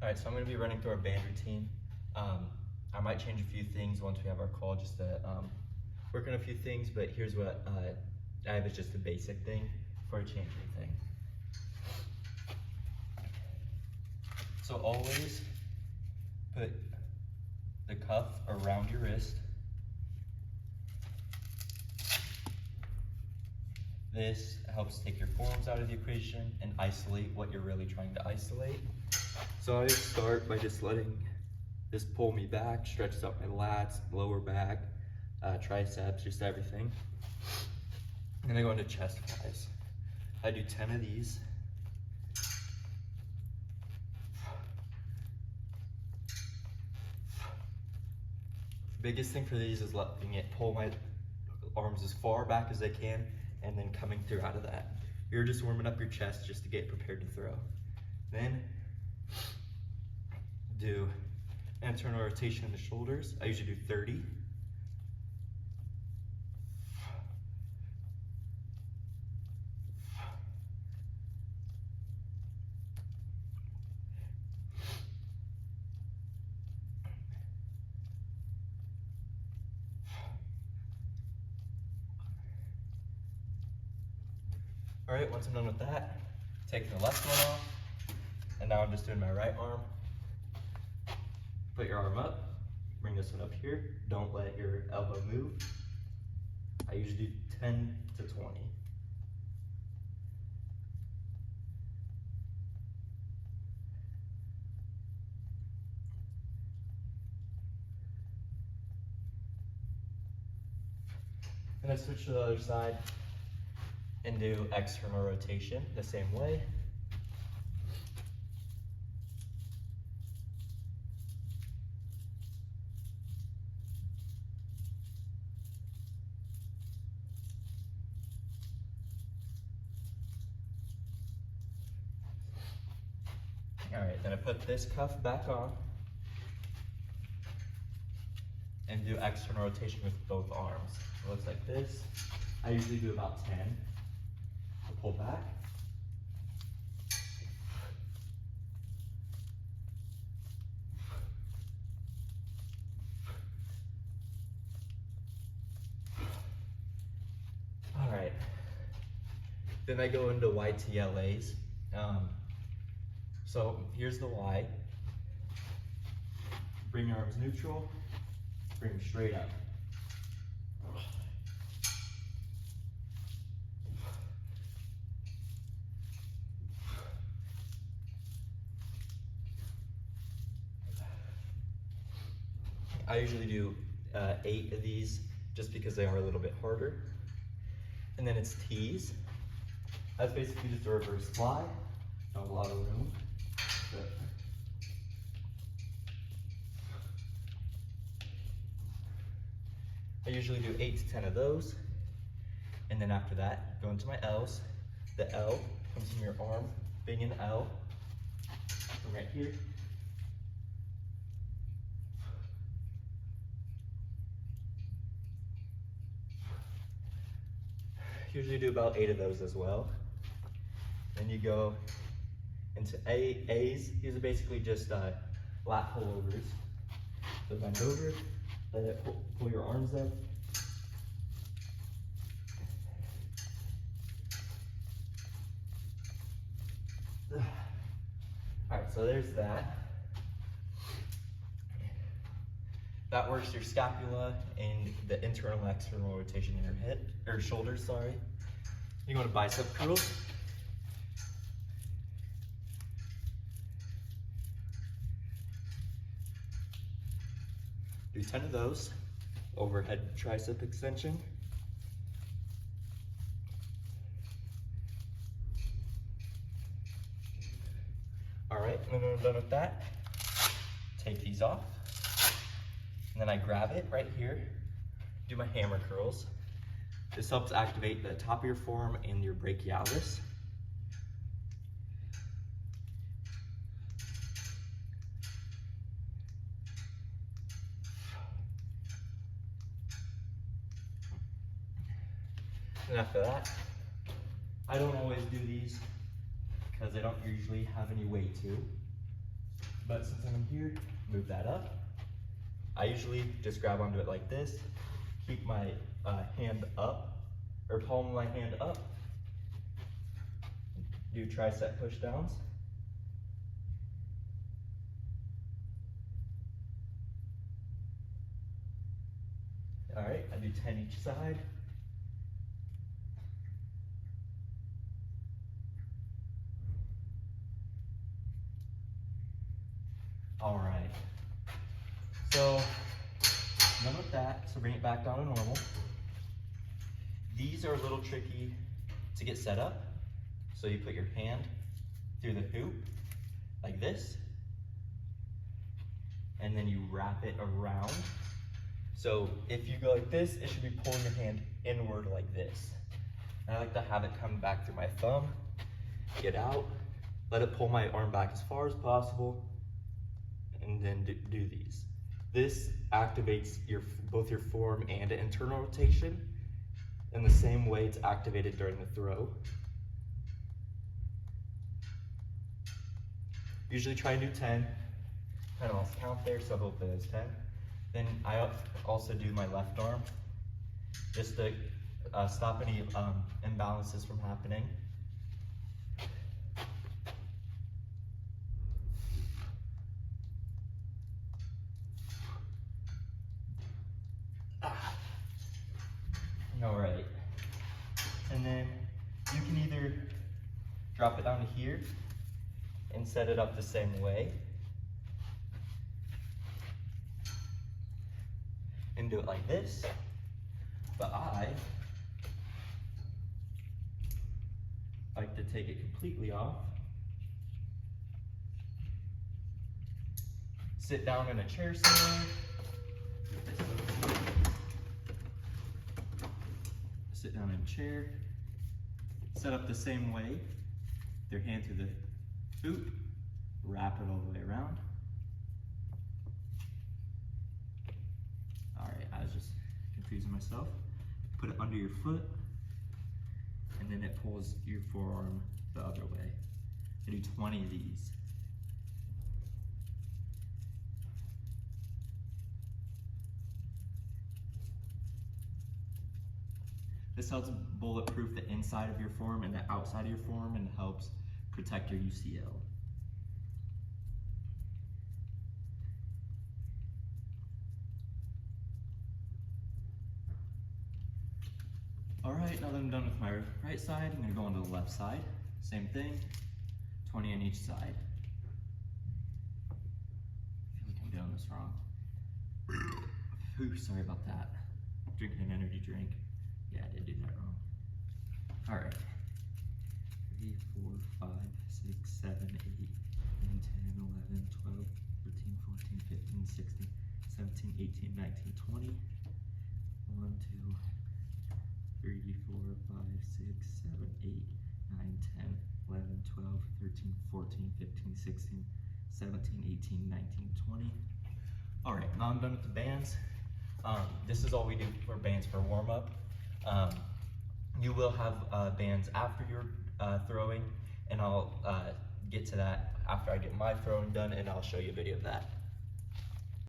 All right, so I'm going to be running through our band routine. I might change a few things once we have our call, just to work on a few things, but here's what I have is just a basic thing before I change anything. So always put the cuff around your wrist. This helps take your forearms out of the equation and isolate what you're really trying to isolate. So I start by just letting this pull me back, stretches out my lats, lower back, triceps, just everything. And then I go into chest flies. I do 10 of these. Biggest thing for these is letting it pull my arms as far back as I can and then coming through out of that. You're just warming up your chest just to get prepared to throw. Then do internal rotation in the shoulders. I usually do 30. All right, once I'm done with that, take the left one off, and now I'm just doing my right arm. Put your arm up, bring this one up here. Don't let your elbow move. I usually do 10 to 20. And then switch to the other side and do external rotation the same way. All right, then I put this cuff back on and do external rotation with both arms. It looks like this. I usually do about 10. I'll pull back. All right. Then I go into YTLAs. So here's the Y. Bring your arms neutral, bring them straight up. I usually do 8 of these just because they are a little bit harder. And then it's T's. That's basically just a reverse fly. Not a lot of room. But I usually do 8 to 10 of those. And then after that, go into my L's. The L comes from your arm, being an L, from right here. Usually do about 8 of those as well. Then you go into A's. These are basically just lat pullovers. So bend over, let it pull your arms up. All right, so there's that. That works your scapula and the internal and external rotation in your head, or shoulders, sorry. You go to bicep curls. Do 10 of those. Overhead tricep extension. All right, and then when I'm done with that, take these off. And then I grab it right here, do my hammer curls. This helps activate the top of your forearm and your brachialis. And after that, I don't always do these because I don't usually have any weight to. But since I'm here, move that up. I usually just grab onto it like this, keep my hand up, or palm of my hand up, do tricep push downs. All right, I do 10 each side. All right, so done with that, so bring it back down to normal. These are a little tricky to get set up. So you put your hand through the hoop like this, and then you wrap it around. So if you go like this, it should be pulling your hand inward like this. And I like to have it come back through my thumb, get out, let it pull my arm back as far as possible, and then do these. This activates both your forearm and internal rotation in the same way it's activated during the throw. Usually try and do 10. Kind of lost count there, so hopefully it's 10. Then I also do my left arm, just to stop any imbalances from happening. All right, and then you can either drop it down to here and set it up the same way, and do it like this, but I like to take it completely off, sit down in a chair somewhere, sit down in a chair, set up the same way, your hand through the hoop, wrap it all the way around. All right, I was just confusing myself. Put it under your foot, and then it pulls your forearm the other way. I do 20 of these. This helps bulletproof the inside of your forearm and the outside of your forearm, and helps protect your UCL. All right, now that I'm done with my right side, I'm gonna go on to the left side. Same thing, 20 on each side. I feel like I'm doing this wrong. Ooh, sorry about that. Drinking an energy drink. Yeah, I did do that wrong. All right. 3, 4, 5, 6, 7, 8, 9, 10, 11, 12, 13, 14, 15, 16, 17, 18, 19, 20. 1, 2, 3, 4, 5, 6, 7, 8, 9, 10, 11, 12, 13, 14, 15, 16, 17, 18, 19, 20. All right, now I'm done with the bands. This is all we do for bands for warm-up. You will have bands after your throwing, and I'll get to that after I get my throwing done, and I'll show you a video of that.